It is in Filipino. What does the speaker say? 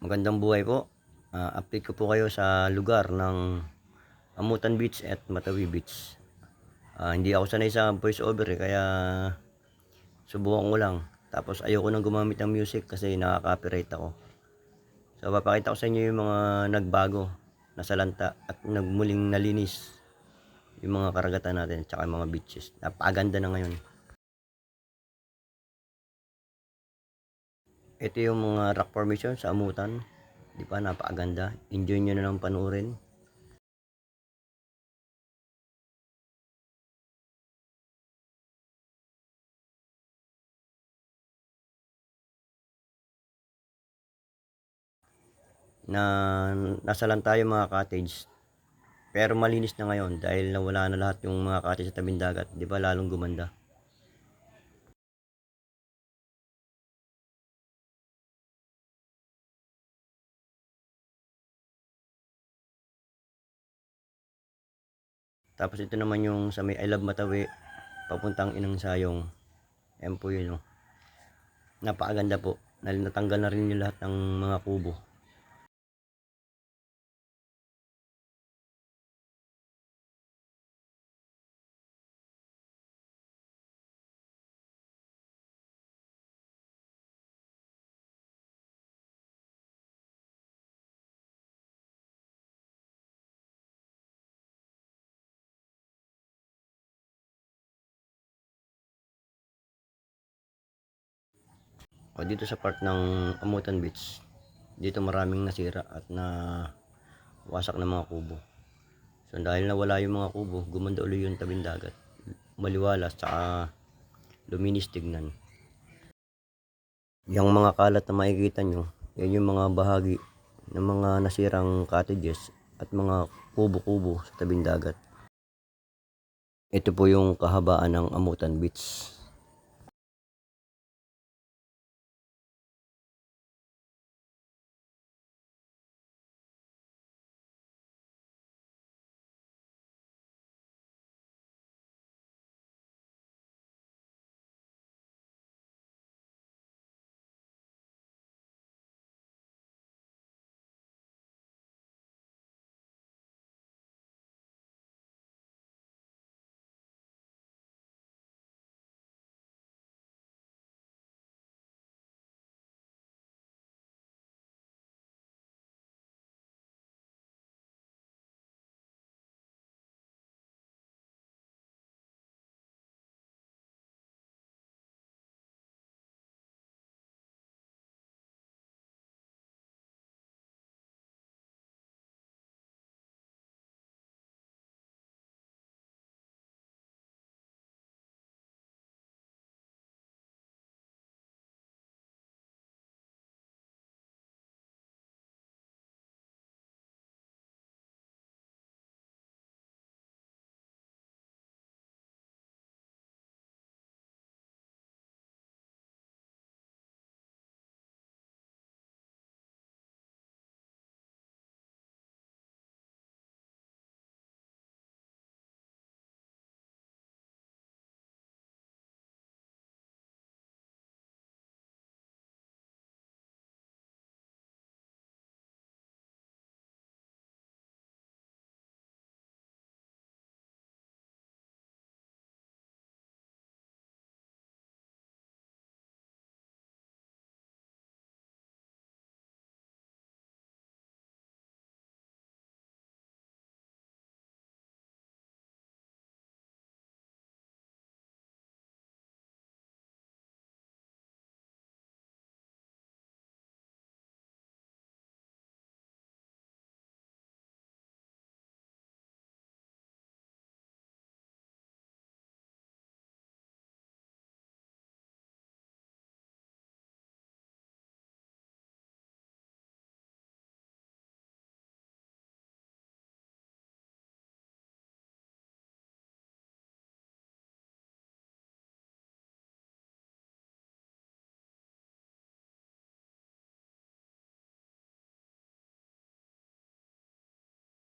Magandang buhay po. Update ko po kayo sa lugar ng Amutan Beach at Matawi Beach. Hindi ako sanay sa voice over kaya subukan ko lang. Tapos ayoko nang gumamit ng music kasi nakaka-copyright ako. So papakita ko sa inyo yung mga nagbago, nasalanta at nagmuling nalinis yung mga karagatan natin at saka mga beaches. Napakaganda na ngayon. Ito yung mga rock formation sa Amutan. Di ba, napakaganda. Enjoy nyo na lang panoorin. Na nasa lang tayo mga cottage, pero malinis na ngayon dahil nawala na lahat yung mga cottage sa tabing dagat, di ba, lalong gumanda. Tapos ito naman yung sa may I Love Matawi papuntang Inang Sayong. Ayan po yun, oh. Napakaganda po, natanggal na rin yung lahat ng mga kubo. O dito sa part ng Amutan Beach, dito maraming nasira at na wasak ng mga kubo. So dahil nawala yung mga kubo, gumanda ulit yung tabing dagat, maliwalas tsaka luminis tignan. Yung mga kalat na makikita nyo, yan yung mga bahagi ng mga nasirang cottages at mga kubo-kubo sa tabing dagat. Ito po yung kahabaan ng Amutan Beach.